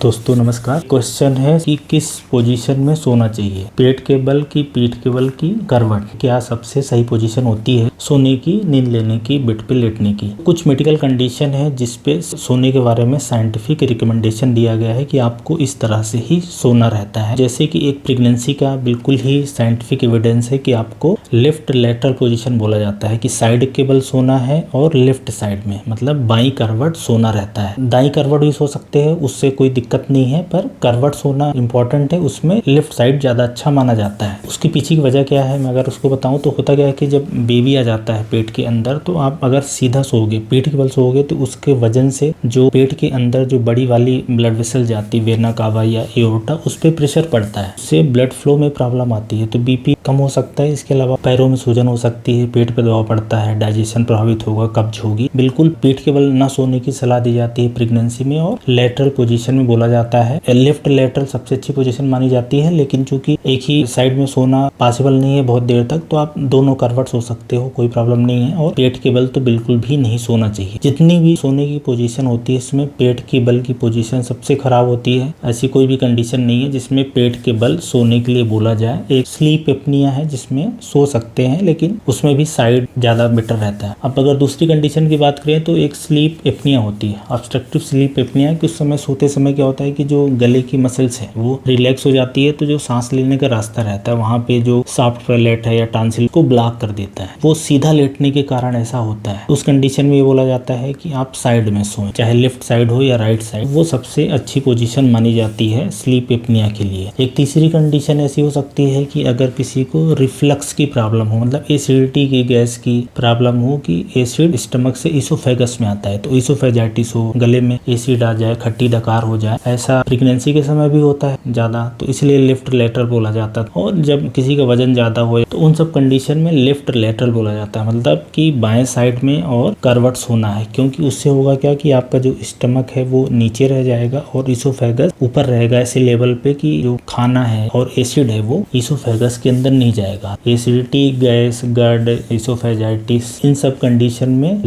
दोस्तों नमस्कार। क्वेश्चन है कि किस पोजीशन में सोना चाहिए, पेट के बल की, पीठ के बल की, करवट, क्या सबसे सही पोजीशन होती है सोने की, नींद लेने की, बेड पे लेटने की। कुछ मेडिकल कंडीशन है जिसपे सोने के बारे में साइंटिफिक रिकमेंडेशन दिया गया है कि आपको इस तरह से ही सोना रहता है। जैसे कि एक प्रेगनेंसी का बिल्कुल ही साइंटिफिक एविडेंस है कि आपको लेफ्ट लेटरल पोजीशन बोला जाता है कि साइड के बल सोना है और लेफ्ट साइड में मतलब बाई करवट सोना रहता है। दाई करवट भी सो सकते हैं, उससे कोई दिक्कत नहीं है, पर करवट सोना इंपॉर्टेंट है, उसमें लेफ्ट साइड ज्यादा अच्छा माना जाता है। उसकी पीछे की वजह क्या है मैं अगर उसको बताऊं तो होता क्या है कि जब बेबी आ जाता है पेट के अंदर तो आप अगर सीधा सोओगे, पीठ के बल सोओगे तो उसके वजन से जो पेट के अंदर जो बड़ी वाली ब्लड वेसल जाती है, वेना कावा या एओर्टा, उस पर प्रेशर पड़ता है, उससे ब्लड फ्लो में प्रॉब्लम आती है, तो बीपी कम हो सकता है। इसके अलावा पैरों में सूजन हो सकती है, पेट पे दबाव पड़ता है, डाइजेशन प्रभावित होगा, कब्ज होगी। बिल्कुल पीठ के बल न सोने की सलाह दी जाती है प्रेगनेंसी में। और लेटरल पोजीशन में बोला जाता है, लेफ्ट लेटरल सबसे अच्छी पोजीशन मानी जाती है, लेकिन चूंकि एक ही साइड में सोना पॉसिबल नहीं है बहुत देर तक, तो आप दोनों करवट सो सकते हो, कोई प्रॉब्लम नहीं है। और पेट के बल तो बिल्कुल भी नहीं सोना चाहिए। जितनी भी सोने की पोजीशन होती है इसमें पेट के बल की पोजीशन सबसे खराब होती है। ऐसी कोई भी कंडीशन नहीं है जिसमें पेट के बल सोने के लिए बोला जाए। एक स्लीप एपनिया है जिसमें सो सकते हैं, लेकिन उसमें भी साइड ज्यादा बेटर रहता है। अब अगर दूसरी कंडीशन की बात करें तो एक स्लीप एपनिया होती है, ऑब्स्ट्रक्टिव स्लीप एपनिया, कि उस समय सोते समय क्या होता है कि जो गले की मसल्स है वो रिलैक्स हो जाती है, तो जो सांस लेने का रास्ता रहता है वहां पे जो सॉफ्ट पैलेट है या टॉन्सिल को ब्लॉक कर देता है, वो सीधा लेटने के कारण ऐसा होता है। उस कंडीशन में ये बोला जाता है कि आप साइड में सोएं, चाहे लेफ्ट साइड हो या राइट साइड, वो सबसे अच्छी पोजीशन मानी जाती है स्लीप एपनिया के लिए। एक तीसरी कंडीशन ऐसी हो सकती है कि अगर किसी को रिफ्लक्स की प्रॉब्लम हो, मतलब एसिडिटी की, गैस की प्रॉब्लम हो, कि एसिड स्टमक से इसोफेगस में आता है, तो इसोफेजाइटिस हो, गले में एसिड आ जाए, खट्टी डकार हो जाए, ऐसा प्रेगनेंसी के समय भी होता है ज्यादा, तो इसलिए लेफ्ट लेटरल बोला जाता है। और जब किसी का वजन ज्यादा हो तो उन सब कंडीशन में लेफ्ट लेटरल बोला जाता है, मतलब कि बाएं साइड में और करवट सोना है, क्योंकि उससे होगा क्या कि आपका जो स्टमक है वो नीचे रह जाएगा और इसोफेगस ऊपर रहेगा, ऐसे लेवल पे कि जो खाना है और एसिड है वो इसोफेगस के अंदर नहीं जाएगा। एसिडिटी, गैस, गर्ड, इसोफेजाइटिस, इन सब कंडीशन में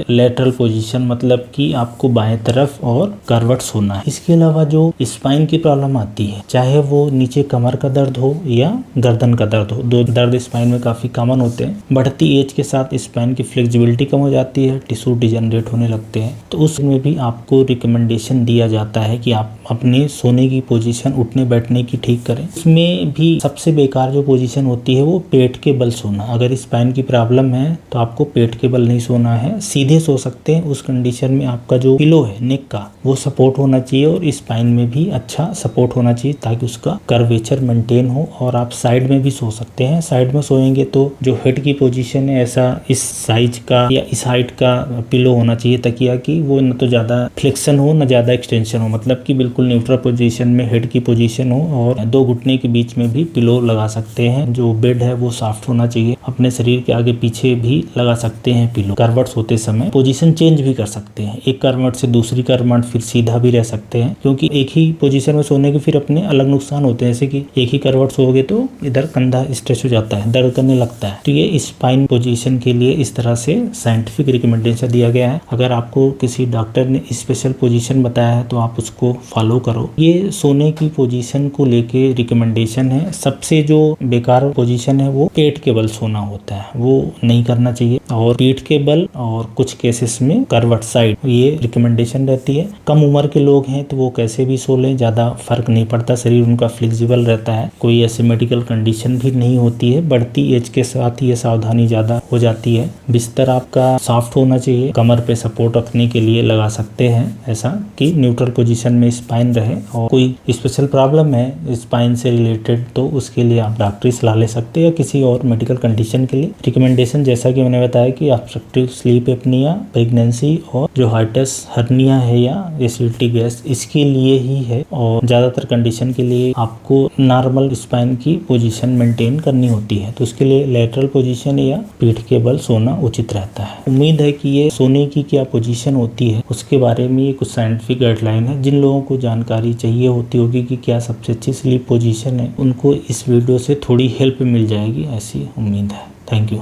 लेटरल पोजीशन मतलब कि आपको बाएं तरफ और करवट सोना है। इसके अलावा जो स्पाइन की प्रॉब्लम आती है, चाहे वो नीचे कमर का दर्द हो या गर्दन का दर्द हो, दो दर्द स्पाइन में काफी कॉमन होते हैं। बढ़ती एज के साथ स्पाइन की फ्लेक्सिबिलिटी कम हो जाती है, टिश्यू डिजनरेट होने लगते हैं, तो उसमें भी आपको रिकमेंडेशन दिया जाता है कि आप अपने सोने की पोजीशन, उठने बैठने की ठीक करें। इसमें भी सबसे बेकार जो पोजीशन होती है वो पेट के बल सोना। अगर स्पाइन की प्रॉब्लम है तो आपको पेट के बल नहीं सोना है, सीधे सो सकते हैं। उस कंडीशन में आपका जो पिलो है नेक का वो सपोर्ट होना चाहिए और स्पाइन में भी अच्छा सपोर्ट होना चाहिए, ताकि उसका कर्वेचर मेंटेन हो। और आप साइड में भी सो सकते हैं। साइड में सोएंगे तो जो हेड की पोजीशन है ऐसा इस साइज का या इस हाइट का पिलो होना चाहिए तकिया की, वो न तो ज्यादा फ्लेक्शन हो न ज्यादा एक्सटेंशन हो, मतलब कि बिल्कुल न्यूट्रल पोजीशन में हेड की पोजीशन हो। और दो घुटने के बीच में भी पिलो लगा सकते हैं। जो बेड है वो सॉफ्ट होना चाहिए। अपने शरीर के आगे पीछे भी लगा सकते हैं पिलो। करवट सोते समय पोजीशन चेंज भी कर सकते हैं, एक करवट से दूसरी करवट, फिर सीधा भी रह सकते हैं, क्योंकि एक ही पोजीशन में सोने के फिर अपने अलग नुकसान होते हैं। जैसे कि एक ही करवट सोओगे तो इधर कंधा स्ट्रेच हो जाता है, दर्द करने लगता है, तो ये स्पाइन पोजीशन के लिए इस तरह से साइंटिफिक रिकमेंडेशन दिया गया है। अगर आपको किसी डॉक्टर ने स्पेशल पोजीशन बताया है तो आप उसको फॉलो करो। ये सोने की पोजीशन को लेके रिकमेंडेशन है। सबसे जो बेकार पोजीशन है वो पेट के बल सोना होता है, वो नहीं करना चाहिए। और पीठ के बल और कुछ केसेस में करवट साइड, ये रिकमेंडेशन रहती है। कम उम्र के लोग हैं तो वो कैसे भी सो लें, ज्यादा फर्क नहीं पड़ता, शरीर उनका फ्लेक्सिबल रहता है, कोई ऐसी मेडिकल कंडीशन भी नहीं होती है। बढ़ती एज के साथ ये सावधानी ज्यादा हो जाती है। बिस्तर आपका सॉफ्ट होना चाहिए, कमर पे सपोर्ट रखने के लिए लगा सकते हैं, ऐसा कि न्यूट्रल पोजीशन में स्पाइन रहे। और कोई स्पेशल प्रॉब्लम है स्पाइन से रिलेटेड तो उसके लिए आप डॉक्टरी सलाह ले सकते हैं, या किसी और मेडिकल कंडीशन के लिए। रिकमेंडेशन जैसा कि मैंने बताया कि ऑब्स्ट्रक्टिव स्लीप एपनिया, प्रेगनेंसी और जो हाइटस हर्निया है या एसिडिटी गैस, इसके लिए ही है। और ज्यादातर कंडीशन के लिए आपको नॉर्मल स्पाइन की पोजीशन मेंटेन करनी होती है, तो उसके लिए लेटरल पोजीशन या पीठ के बल सोना उचित रहता है। उम्मीद है कि ये सोने की क्या पोजीशन होती है उसके बारे में ये कुछ साइंटिफिक गाइडलाइन है। जिन लोगों को जानकारी चाहिए होती होगी कि क्या सबसे अच्छी स्लीप पोजीशन है, उनको इस वीडियो से थोड़ी हेल्प मिल जाएगी, ऐसी उम्मीद है। Thank you.